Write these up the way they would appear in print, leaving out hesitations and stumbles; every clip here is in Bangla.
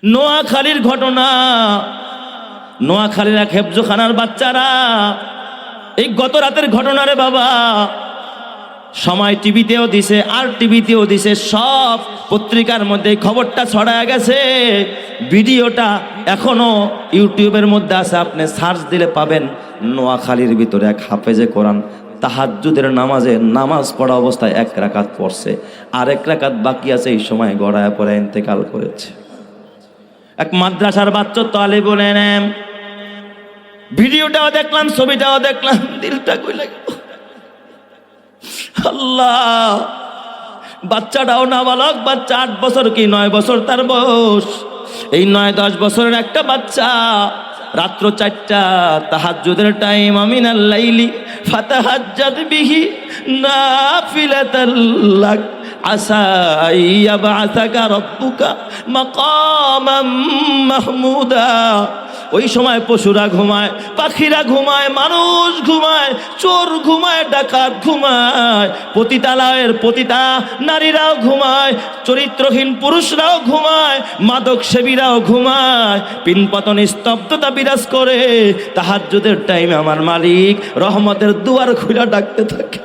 নোয়াখালীর ঘটনা। নোয়াখালীর এক হেফজখানার বাচ্চারা, এই গত রাতের ঘটনা রে বাবা, সময় টিভিতেও দিছে আর টিভিতেও দিছে, সব পত্রিকার মধ্যে খবরটা ছড়ায় গেছে। ভিডিওটা এখনো ইউটিউবের মধ্যে আছে, আপনি সার্চ দিলে পাবেন। নোয়াখালীর ভিতরে এক হাফেজে কোরআন তাহাজ্জুদের নামাজে নামাজ পড়া অবস্থায় 1 রাকাত পড়ছে, আর 1 রাকাত বাকি আছে, এই সময় গড়ায় পড়ে ইন্তেকাল করেছে। এক মাদ্রাসার বাচ্চা তালিবুল ইলম, ভিডিওটাও দেখলাম, ছবিটাও দেখলাম, দিলটা কইলা গেল। আল্লাহ, বাচ্চাটাও নাবালক বাচ্চা, 8 বছর কি 9 বছর তার বয়স। এই 9-10 বছরের একটা বাচ্চা রাত্র 4টা তাহাজ্জুদের টাইম, আমিনাল লাইলি ফাতাহাজ্জাদ বিহি নাফিলাতাল লাক আসা ইয়াবআসাকা রাব্বুকা মাকামাম মাহমুদা। ওই সময় পশুরা ঘুমায়, পাখিরা ঘুমায়, মানুষ ঘুমায়, চোর ঘুমায়, ডাকাত ঘুমায়, পতিতালয়ের পতিতা নারীরাও ঘুমায়, চরিত্রহীন পুরুষরাও ঘুমায়, মাদক সেবীরাও ঘুমায়, পিনপতন স্তব্ধতা বিরাজ করে। তাহাজ্জুদের টাইমে আমার মালিক রহমতের দুয়ার খুলে ডাকতে থাকে,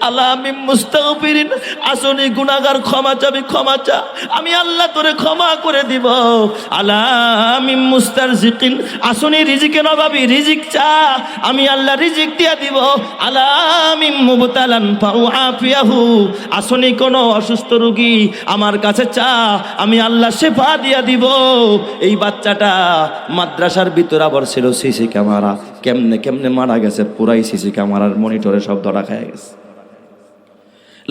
আল্লাহ আমি মুস্তাগফিরিন, আসনি গুনাহগার, ক্ষমা চাবি, ক্ষমা চা, আমি আল্লাহ তোরে ক্ষমা করে দিব। আল্লাহ আমি মুস্তারজিকিন, আসনি রিজিকের অভাবী, রিজিক চা, আমি আল্লাহ রিজিক দিয়া দিব। আল্লাহ আমি মুবতালান ফাউআফিয়াহু, আসনি কোনো অসুস্থ রোগী আমার কাছে চা, আমি আল্লাহ শেফা দিয়া দিব। এই বাচ্চাটা মাদ্রাসার ভিতর আবার ছিল সিসি ক্যামেরা, কেমনে কেমনে মারা গেছে, পুরাই সিসি ক্যামেরার মনিটরে সব ধরা খায় গেছে।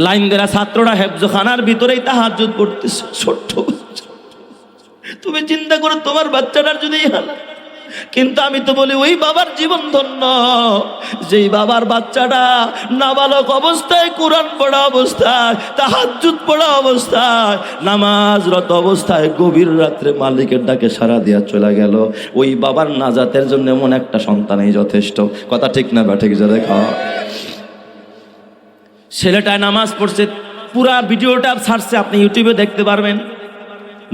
লাইন দেরা ছাত্ররা হেফজখানার ভিতরেই তাহাজ্জুদ পড়তেছে, ছোট্ট বাচ্চা। তুমি চিন্তা করো তোমার বাচ্চাটার যদি হালাত। কিন্তু আমি তো বলি ওই বাবার জীবন ধন্য, যেই বাবার বাচ্চাটা নাবালক অবস্থায়, কোরআন পড়া অবস্থায়, তাহাজ্জুদ পড়া অবস্থায়, নামাজরত অবস্থায় গভীর রাত্রে মালিকের ডাকে সাড়া দিয়া চলে গেল। ওই বাবার নাজাতের জন্য এমন একটা সন্তানই যথেষ্ট। কথা ঠিক না ব্যাঠিক জোরে কও। ছেলেটায় নামাজ পড়ছে, পুরা ভিডিওটা ছাড়ছে, আপনি ইউটিউবে দেখতে পারবেন।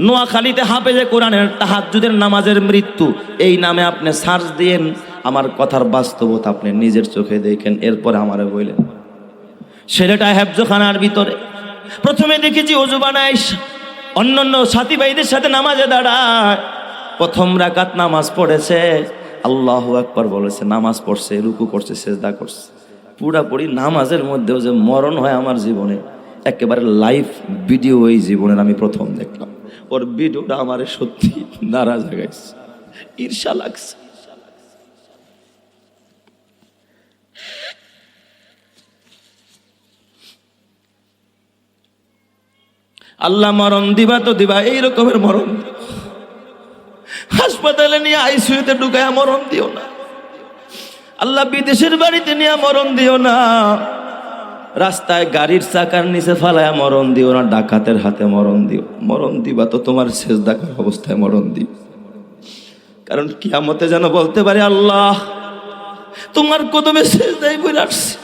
নোয়াখালীতে হাফেজে কোরআনের তাহাজ্জুদের নামাজের মৃত্যু, এই নামে আপনি সার্চ দিয়েন, আমার কথার বাস্তবতা আপনি নিজের চোখে দেখেন, এরপরে আমারে বললেন। ছেলেটা হেফজখানার ভিতরে প্রথমে দেখেছি ওযু বানায় অন্যান্য সাথী ভাইদের সাথে নামাজে দাঁড়ায়, 1 রাকাত নামাজ পড়েছে, আল্লাহু আকবার বলেছে, নামাজ পড়ছে, রুকু করছে, সেজদা করছে, পুরাপুরি নামাজের মধ্যেও যে মরণ হয় আমার জীবনে, একেবারে লাইভ ভিডিও এই জীবনের আমি প্রথম দেখলাম। ওর ভিডিওটা আমার সত্যি নারাজ হয়ে গেছে, ঈর্ষা লাগছে। আল্লাহ মরণ দিবা তো দিবা, এই রকমের মরণ হাসপাতালে নিয়ে আইসিইউতে ঢুকায় মরণ দিও না আল্লাহ, বিদেশের বাড়িতে নিয়ে মরণ দিও না, রাস্তায় গাড়ির চাকার নিচে ফালায় মরণ দিও না, ডাকাতের হাতে মরণ দিও। মরণ দিবা তো তোমার সেজদা করা অবস্থায় মরণ দিও, কারণ কিয়ামতে যেন বলতে পারে আল্লাহ তোমার কদমে সেজদায় পড়ে আসছি।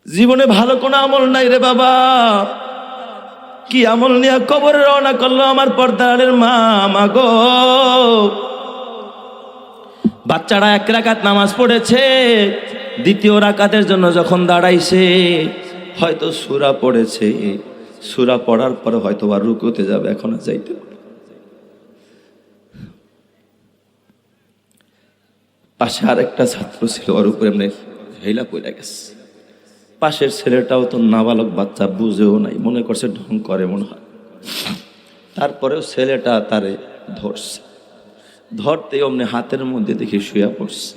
জীবনে ভালো কোনো আমল নাই রে বাবা, কি আমল নিয়ে কবরে রওনা করলো আমার পর্দারের মা। মাগো, বাচ্চারা 1 রাকাত নামাজ পড়েছে, 2য় রাকাতের জন্য যখন দাঁড়াইছে, হয়তো সূরা পড়েছে, সূরা পড়ার পরে হয়তো আর রুকুতে যাবে, এখন যাইতে পারে। পাশে আরেকটা ছাত্র ছিল, ওর উপরে এমনি হেলা পড়ে গেছে। পাশের ছেলেটাও তো নাবালক বাচ্চা, বুঝেও নাই, মনে করছে ঢং করে মনে হয়। তারপরেও ছেলেটা তারে ধরছে, ধরতে অমনি হাতের মধ্যে দেখি শুয়ে পড়ছে।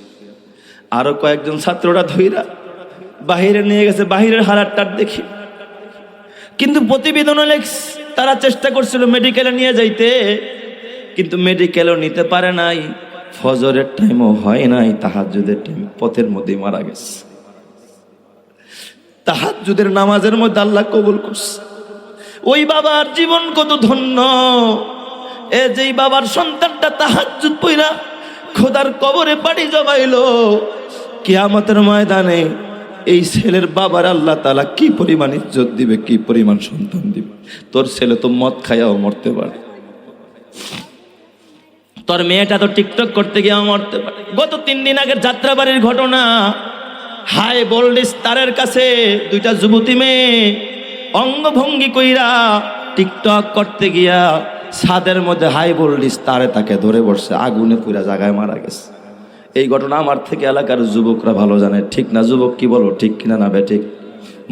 আরো কয়েকজন ছাত্ররা ধইরা বাহিরে নিয়ে গেছে, বাহিরের হালাতটা দেখি। কিন্তু প্রতিবেদনে লেখছে তারা চেষ্টা করছিল মেডিকেলে নিয়ে যাইতে, কিন্তু মেডিকেলও নিতে পারে নাই, ফজরের টাইমও হয় নাই, তাহাজ্জুদের টাইম, পথের মধ্যেই মারা গেছে। তাহাজ্জুদের নামাজের মধ্যে আল্লাহ কবুল করছে। ওই বাবার জীবন কত ধন্য, এ যেই বাবার সন্তানটা তাহাজ্জুদ পইরা খোদার কবরে পাড়ি জমাইলো, কিয়ামতের ময়দানে এই ছেলের বাবার আল্লাহ তাআলা কি পরিমাণ ইজ্জত দিবে, কি পরিমাণ সন্তান দিবে। তোর ছেলে তো মদ খাইয়াও মরতে পারে, তোর মেয়েটা তো টিকটক করতে গিয়েও মরতে পারে। গত 3 দিন আগের যাত্রাবাড়ির ঘটনা, হাই ভোল্টেজ তারের কাছে 2টা যুবতী মেয়ে অঙ্গভঙ্গি কইরা টিকটক করতে গিয়া ছাদের মধ্যে হাই ভোল্টেজ তারে তাকে ধরে বসছে, আগুনে পুরা জায়গায় মারা গেছে। এই ঘটনা আমার থেকে এলাকার যুবকরা ভালো জানে, ঠিক না যুবক? কি বলো, ঠিক কিনা না বেঠিক?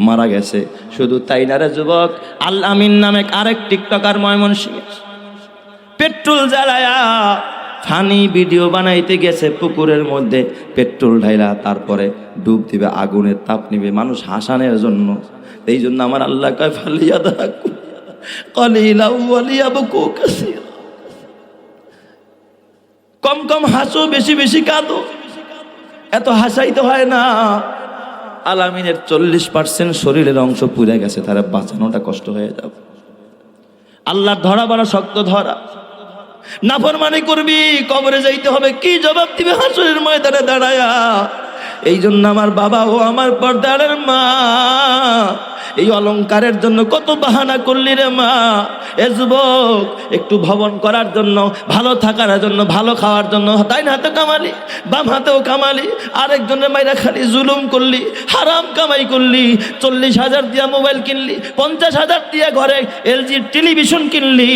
মারা গেছে। শুধু তাই না রে যুবক, আল আমিন নামে আরেক টিকটকার ময়মনসিংহে পেট্রোল জ্বালায়া ফানি ভিডিও বানাইতে গেছে, পুকুরের মধ্যে পেট্রোল ঢাইলা তারপরে ডুব দিবে, আগুনের তাপ নিবে মানুষ হাসানের জন্য। এই জন্য আমার আল্লাহ কয় ফালিয়া দাকু কলিলা ওয়ালিয়া বকু কাসীরা, কম কম হাসো, বেশি বেশি কাঁদো, এত হাসাইতে হয় না। আলামিনের 40% শরীরের অংশ পুড়ে গেছে, তারা বাঁচানোটা কষ্ট হয়ে যাবে। আল্লাহর ধরা বড় শক্ত ধরা। নাফরমানি করবি, কবরে যাইতে হবে, কি জবাব দিবে হাসরের ময়দানে দাঁড়ায়া? এই জন্য আমার বাবা ও আমার পর্দার মা, এই অলংকারের জন্য কত বাহানা করলি রে মা। এ যুবক, একটু ভবন করার জন্য, ভালো থাকার জন্য, ভালো খাওয়ার জন্য ডাইন হাতে কামালি, বাম হাতেও কামালি, আরেকজনের মাইরা খালি জুলুম করলি, হারাম কামাই করলি। 40,000 দিয়া মোবাইল কিনলি, 50,000 দিয়া ঘরে LG টেলিভিশন কিনলি,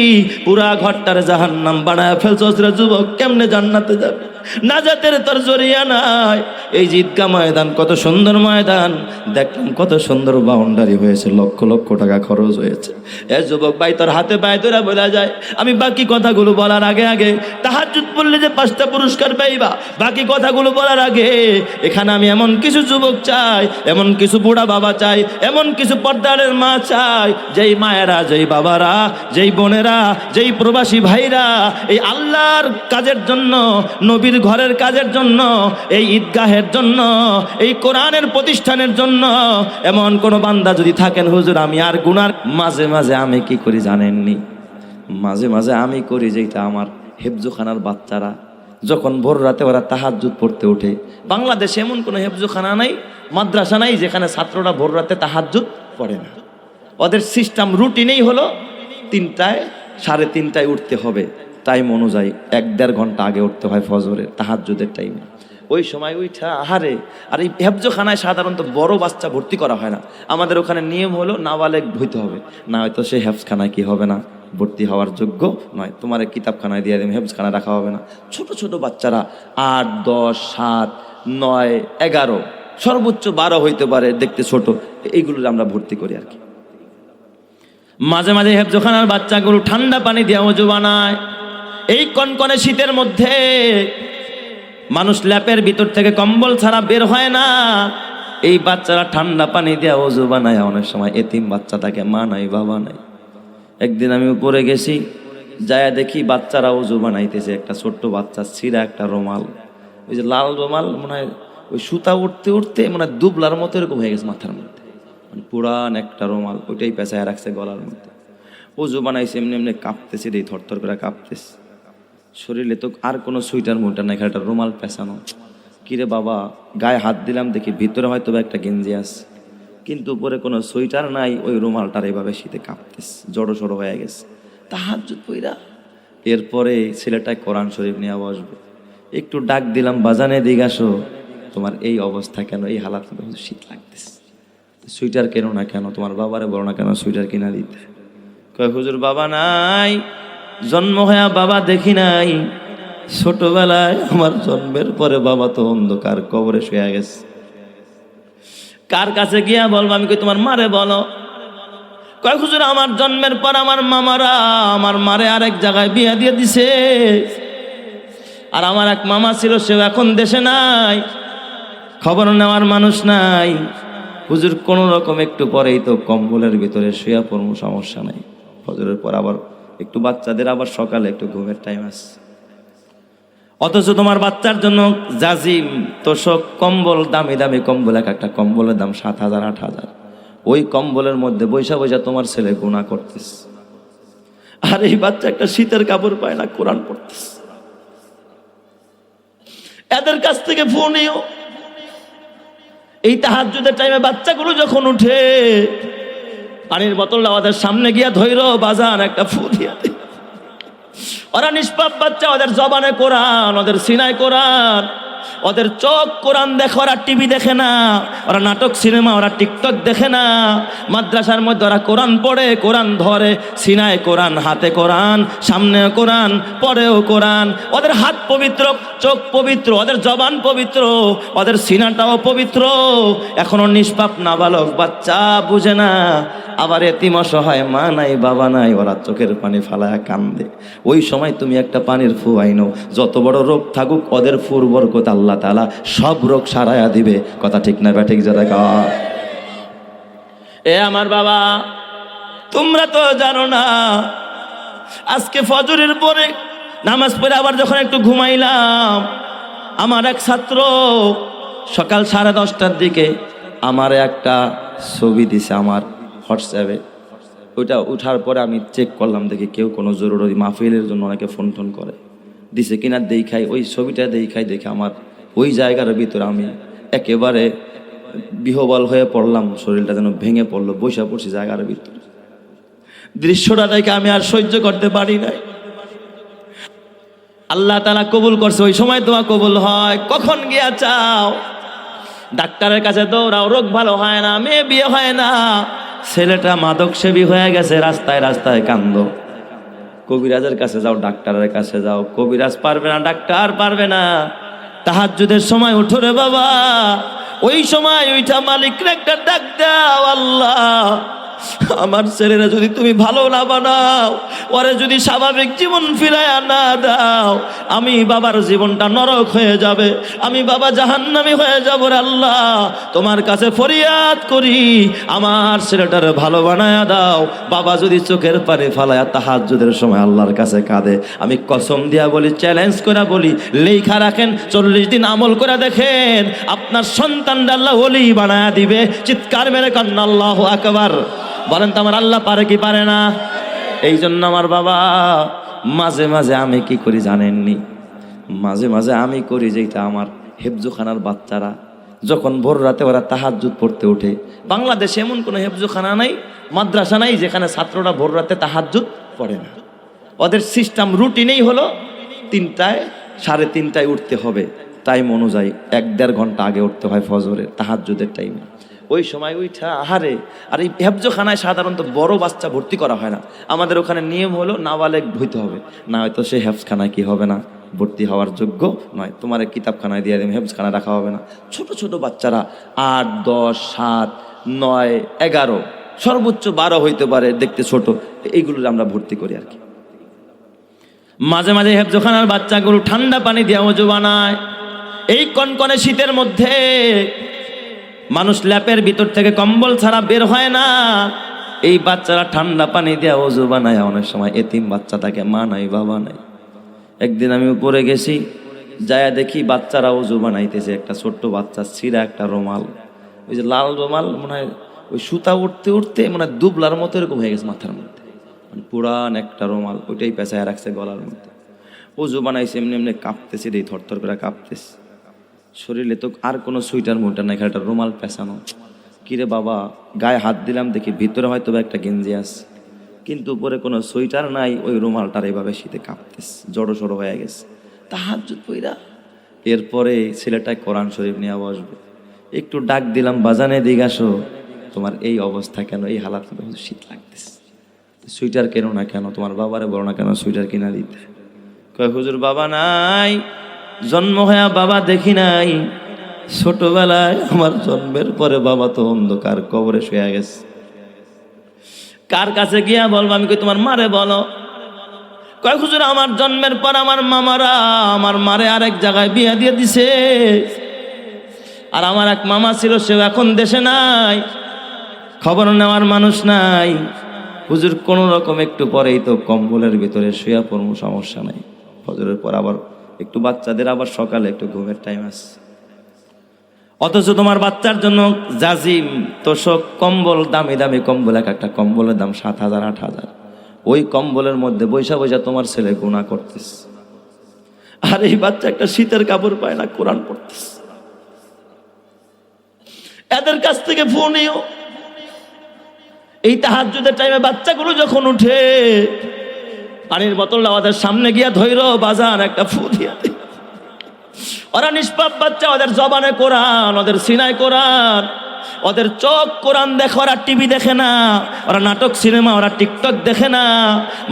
পুরা ঘরটার জাহান্নাম বানায় ফেলছস রে যুবক। কেমনে জান্নাতে যাবে? নাজাতের তোর জরিয়া নাই। এই যে ঈদগাহ ময়দান কত সুন্দর ময়দান, দেখলাম কত সুন্দর বাউন্ডারি হয়েছে, লক্ষ লক্ষ টাকা খরচ হয়েছে। এ যুবক ভাই, তোর হাতে পায়ে ধরে বলা যায়। আমি বাকি কথাগুলো বলার আগে আগে, তাহাজ্জুদ পড়লে যে 5টা পুরস্কার পাইবা, বাকি কথাগুলো বলার আগে এখানে আমি এমন কিছু যুবক চাই, এমন কিছু বুড়া বাবা চাই, এমন কিছু পর্দারের মা চাই, যেই মায়েরা, যেই বাবারা, যেই বোনেরা, যেই প্রবাসী ভাইরা এই আল্লাহর কাজের জন্য, নবীর ঘরের কাজের জন্য, এই ঈদগাহের জন্য, এই কোরআনের প্রতিষ্ঠানের জন্য এমন কোন বান্দা যদি থাকেন, হুজুর আমি আর গুনার মাঝে মাঝে আমি কি করি জানেননি? মাঝে মাঝে আমি করি যেটা আমার হেফজোখানার বাচ্চারা যখন ভোর রাতে ওরা তাহাজ্জুদ পড়তে ওঠে। বাংলাদেশে এমন কোনো হেফজোখানা নাই, মাদ্রাসা নাই যেখানে ছাত্ররা ভোর রাতে তাহাজ্জুদ পড়ে না। ওদের সিস্টেম রুটিনেই হলো 3টায় 3:30টায় উঠতে হবে, টাইম অনুযায়ী 1-1.5 ঘন্টা আগে উঠতে হয় ফজরের তাহাজ্জুদের টাইমে। ওই সময় উঠা আহারে। আর এই হেফজোখানায় সাধারণত বড় বাচ্চা ভর্তি করা হয় না। আমাদের ওখানে নিয়ম হলো নাবালেগ হইতে হবে, না হয়তো সেই হেফজখানায় কি হবে না, ভর্তি হওয়ার যোগ্য নয়। তোমার কিতাবখানায় দিয়ে দেবে, হেফজখানায় রাখা হবে না। ছোট ছোট বাচ্চারা 8, 10, 7, 9, 11, সর্বোচ্চ 12 হইতে পারে, দেখতে ছোট, এইগুলো আমরা ভর্তি করি আর কি। মাঝে মাঝে হেফজোখানার বাচ্চাগুলো ঠান্ডা পানি দিয়ে ওযু বানায়। এই কনকনে শীতের মধ্যে মানুষ ল্যাপের ভিতর থেকে কম্বল ছাড়া বের হয় না। এই বাচ্চারা ঠান্ডা পানি দিয়ে ওযু বানায়। অনেক সময় এতিম বাচ্চা থাকে, মা নাই বাবা নাই। একদিন আমি উপরে গেছি, যায়া দেখি বাচ্চারা ওযু বানাইতেছে। একটা ছোট্ট বাচ্চা ছিঁড়া একটা রুমাল, ওই যে লাল রুমাল, মনে হয় ওই সুতা উঠতে উঠতে মানে দুবলার মতো এরকম হয়ে গেছে মাথার মধ্যে, মানে পুরান একটা রুমাল, ওইটাই পেঁচায় রাখছে গলার মধ্যে। ওযু বানাইছে, এমনি এমনি কাঁপতেছে, এই থরথর করে কাঁপতেছে। শরীরে তো আর কোনো সুইটার মুইটার নাই, একটা রুমাল পেঁচানো। কিরে বাবা, গায়ে হাত দিলাম, দেখি ভিতরে হয়তো একটা গেঞ্জি আছে, কিন্তু উপরে কোনো সোয়েটার নাই। ওই রুমালটার এইভাবে শীতে কাঁপতেছে, জড়ো সড়ো হয়ে গেছে। তাহাজ্জুদ পইরা এরপরে ছেলেটায় কোরআন শরীফ নিয়ে বসবে। একটু ডাক দিলাম, বাজানে দিক আসো, তোমার এই অবস্থা কেন, এই হালাত, শীত লাগতেছে, সুইটার কেন না কেন, তোমার বাবারে বলো না কেন সুইটার কিনা দিতে। কয় হুজুর বাবা নাই, জন্ম হয়ে বাবা দেখি নাই, ছোটবেলায় আমার জন্মের পরে বাবা তো অন্ধকার কবরে শুয়ে গেছে। কার কাছে গিয়া বলবো? আমি কই তোমার মারে বলো। কয় হুজুর আমার জন্মের পর আমার মামারা আমার মারে আরেক জায়গায় বিয়া দিয়ে দিছে, আর আমার এক মামা ছিল, সে এখন দেশে নাই, খবর নেওয়ার মানুষ নাই। হুজুর কোন রকম একটু পরেই তো কম্বলের ভিতরে শুয়া পড়বো, সমস্যা নাই। ফজরের পর আবার একটু বাচ্চাদের আবার সকালে একটু ঘুমের টাইম আছে, অথচ তোমার বাচ্চার জন্য জাজিম তোষক কম্বল, দামি দামি কম্বল, একটা কম্বলের দাম 7,000 8,000। ওই কম্বলের মধ্যে বৈশা বৈশা তোমার ছেলে গুনাহ করতেছে, আর এই বাচ্চা একটা শীতের কাপড় পায় না, কোরআন পড়তেছে। এদের কাছ থেকে ফোন নিও, এই তাহাজ্জুদের টাইমে বাচ্চাগুলো যখন উঠে, পানির বোতলটা ওদের সামনে গিয়া ধৈর বাজান একটা ফু দিয়া দে। ওরা নিষ্পাপ বাচ্চা, ওদের জবানে কোরআন, ওদের সিনায় কোরআন, ওদের চোখ কোরআন দেখে, ওরা টিভি দেখে না, ওরা নাটক সিনেমা, ওরা টিকটক দেখে না। মাদ্রাসার মধ্যে ওরা কোরআন পড়ে, কোরআন ধরে, সিনায় কোরআন, হাতে কোরআন, সামনেও কোরআন, পরেও কোরআন। ওদের হাত পবিত্র, চোখ পবিত্র, ওদের জবান পবিত্র, ওদের সিনাটাও পবিত্র। এখনো নিষ্পাপ নাবালক বাচ্চা, বুঝে না। আবার এতিম অসহায়, মা নাই বাবা নাই, ওরা চোখের পানি ফালায়া কান্দে। ওই সময় তুমি একটা পানির ফু আইনো, যত বড় রোগ থাকুক ওদের ফুর বরকত আল্লাহ তাআলা সব রোগ সারায়া দিবে। কথা ঠিক না ব্যাঠিক যারা কা? এ আমার বাবা, তোমরা তো জানো না, আজকে ফজরের পরে নামাজ পড়ে আবার যখন একটু ঘুমাইলাম, আমার এক ছাত্র সকাল 10:30টার দিকে আমার একটা ছবি দিছে আমার হোয়াটসঅ্যাপে। ওইটা উঠার পরে আমি চেক করলাম, দেখি কেউ কোনো জরুরি মাহফিলের জন্য অনেকে ফোন টোন করে, দিছে কিনা দেখাই, ওই ছবিটা দেখাই, দেখে আমার ওই জায়গার ভিতরে আমি একেবারে বিহবল হয়ে পড়লাম, শরীরটা যেন ভেঙে পড়লো, বসে পড়ছি জায়গার ভিতরে। দৃশ্যটা দেখে আমি আর সহ্য করতে পারি নাই। আল্লাহ তাআলা কবুল করছে, ওই সময় তোমার কবুল হয়। কখন গিয়া চাও? ডাক্তারের কাছে দৌড়াও, রোগ ভালো হয় না, মেয়ে বিয়ে হয় না, ছেলেটা মাদক সেবী হয়ে গেছে, রাস্তায় রাস্তায় কান্দো। কবিরাজের কাছে যাও, ডাক্তারের কাছে যাও, কবিরাজ পারবে না, ডাক্তার পারবে না। তাহাজ্জুদের সময় উঠো রে বাবা, ওই সময় ওইটা মালিকরে একটা ডাক দাও, আল্লাহ আমার ছেলেরা যদি তুমি ভালো না বানাও, ওরে যদি স্বাভাবিক জীবন ফিরায়া না দাও, আমি বাবার জীবনটা নরক হয়ে যাবে, আমি বাবা জাহান্নামী হয়ে যাব রে আল্লাহ। তোমার কাছে ফরিয়াদ করি, আমার ছেলেটারে ভালো বানায়া দাও। বাবা যদি চোখের পানি ফালায়া তাহাজ্জুদের সময় আল্লাহর কাছে কাঁদে, আমি কসম দিয়া বলি, চ্যালেঞ্জ করে বলি, লেখা রাখেন, 40 দিন আমল করে দেখেন, আপনার সন্তানটা আল্লাহ ওলি বানায়া দিবে। চিৎকার মেরে কান্না আল্লাহু আকবার। বলেন তো আমার আল্লাহ পারে কি পারে না? এই জন্য আমার বাবা, মাঝে মাঝে আমি কি করি জানেননি? মাঝে মাঝে আমি করি যেটা, আমার হেফজোখানার বাচ্চারা যখন ভোর রাতে ওরা তাহাজ্জুদ পড়তে ওঠে, বাংলাদেশে এমন কোনো হেফজোখানা নাই, মাদ্রাসা নাই যেখানে ছাত্ররা ভোর রাতে তাহাজ্জুদ পড়ে না। ওদের সিস্টেম রুটিনেই হলো 3টায় 3:30টায় উঠতে হবে, টাইম অনুযায়ী 1-1.5 ঘন্টা আগে উঠতে হয় ফজরের তাহাজ্জুদের টাইমে। ওই সময় ওইটা আহারে। আর এই হেফজোখানায় সাধারণত বড় বাচ্চা ভর্তি করা হয় না, আমাদের ওখানে নিয়ম হলো নাবালেগ হইতে হবে, না হয়তো সে হেফজখানায় কি হবে না, ভর্তি হওয়ার যোগ্য নয়। তোমার কিতাবখানায় দিয়ে দেবে, হেফজখানায় রাখা হবে না। ছোট ছোট বাচ্চারা 8, 10, 7, 9, 11, সর্বোচ্চ 12 হইতে পারে, দেখতে ছোট, এইগুলো আমরা ভর্তি করি আর কি। মাঝে মাঝে হেফজোখানার বাচ্চাগুলো ঠান্ডা পানি দিয়ে ওযু বানায়। এই কনকনে শীতের মধ্যে মানুষ ল্যাপের ভিতর থেকে কম্বল ছাড়া বের হয় না, এই বাচ্চারা ঠান্ডা পানি দিয়ে ওযু বানায়। অনেক সময় এতিম বাচ্চা থাকে, মা নাই বাবা নাই। একদিন আমি উপরে গেছি, যায়া দেখি বাচ্চারা ওযু বানাইতেছে। একটা ছোট্ট বাচ্চা ছিঁড়া একটা রুমাল, ওই যে লাল রুমাল, মনে হয় ওই সুতা উঠতে উঠতে মানে দুবলার মতো এরকম হয়ে গেছে মাথার মধ্যে, মানে পুরান একটা রুমাল, ওইটাই পেঁচায় রাখছে গলার মধ্যে। ওযু বানাইছে, এমনি এমনি কাঁপতেছে, এই থরথর করে কাঁপতেছে। শরীরে তো আর কোনো সুইটার মুইটার নাই, একটা রুমাল পেঁচানো। কিরে বাবা, গায়ে হাত দিলাম, দেখি ভিতরে হয়তো একটা গেঞ্জি আছে, কিন্তু উপরে কোনো সোয়েটার নাই। ওই রুমালটার এইভাবে শীতে কাঁপতেছে, জড়ো সড়ো হয়ে গেছে। তাহাজ্জুদ পইরা এরপরে ছেলেটায় কোরআন শরীফ নিয়ে বসবে, একটু ডাক দিলাম, বাজানে দিক আসো, তোমার এই অবস্থা কেন, এই হালাত, শীত লাগতেছে, সুইটার কেন না কেন, তোমার বাবারে বলো না কেন সুইটার কিনা দিতে। কয় হুজুর বাবা নাই, জন্ম হয়ে বাবা দেখি নাই, ছোটবেলায় আমার জন্মের পরে বাবা তো অন্ধকার কবরে শুয়ে গেছে। কার কাছে গিয়া বলবো? আমি কই তোমার মারে বলো। কয় হুজুর আমার জন্মের পর আমার মামারা আমার মারে আরেক জায়গায় বিয়া দিয়ে দিছে, আর আমার এক মামা ছিল, সে এখন দেশে নাই, খবর নেওয়ার মানুষ নাই। হুজুর কোন রকম একটু পরেই তো কম্বলের ভিতরে শুয়া পড়বো, সমস্যা নাই, ফজরের পর আবার একটু বাচ্চাদের আবার সকালে একটু ঘুমের টাইম আছে। অথচ তোমার বাচ্চার জন্য জাজিম তোষক কম্বল, দামি দামি কম্বল, এক একটা কম্বলের দাম 7,000 8,000। ওই কম্বলের মধ্যে বৈশা বৈশা তোমার ছেলে গুনাহ করতেছে, আর এই বাচ্চা একটা শীতের কাপড় পায় না, কোরআন পড়তেছে। এদের কাছ থেকে ফু নিও। এই তাহাজ্জুদের টাইমে বাচ্চাগুলো যখন উঠে, পানির বোতলটা ওদের সামনে গিয়া ধৈর বাজার একটা ফু দিয়া দে। ওরা নিষ্পাপ বাচ্চা, ওদের জবানে কোরআন, ওদের সিনায় কোরআন, ওদের চোখ কোরআন দেখে, ওরা টিভি দেখে না, ওরা নাটক সিনেমা, ওরা টিকটক দেখে না।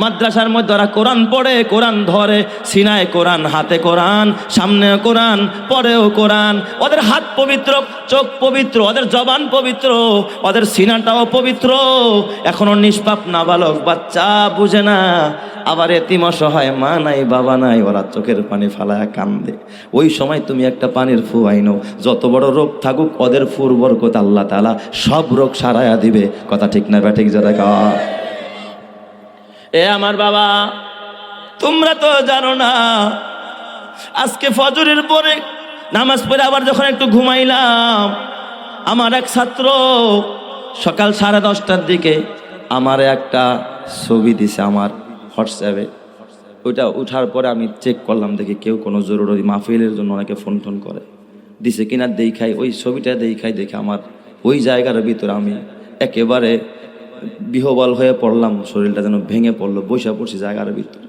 মাদ্রাসার মধ্যে ওরা কোরআন পড়ে, কোরআন ধরে, সিনায় কোরআন, হাতে কোরআন, সামনেও কোরআন, পরেও কোরআন। ওদের হাত পবিত্র, চোখ পবিত্র, ওদের জবান পবিত্র, ওদের সিনাটাও পবিত্র। এখনো নিষ্পাপ নাবালক বাচ্চা, বুঝে না। আবার এতিম অসহায়, মা নাই বাবা নাই, ওরা চোখের পানি ফালায় কান্দে। ওই সময় তুমি একটা পানির ফু আইনো, যত বড় রোগ থাকুক ওদের ফুর বরকত আল্লাহ তাআলা সব রোগ সারাইয়া দিবে। কথা ঠিক না ব্যাঠিক যারা কা? এ আমার বাবা, তোমরা তো জানো না, আজকে ফজরের পরে নামাজ পড়ে আবার যখন একটু ঘুমাইলাম, আমার এক ছাত্র সকাল 10:30টার দিকে আমার একটা ছবি দিছে আমার হোয়াটসঅ্যাপে। ওইটা উঠার পরে আমি চেক করলাম, দেখি কেউ কোনো জরুরি মাহফিলের জন্য অনেকে ফোন টোন করে, দিছে কিনা দেখাই। ওই ছবিটা দেখাই দেখে আমার ওই জায়গার ভিতরে আমি একেবারে বিহবল হয়ে পড়লাম, শরীরটা যেন ভেঙে পড়লো, বসে পড়ছি জায়গার ভিতরে।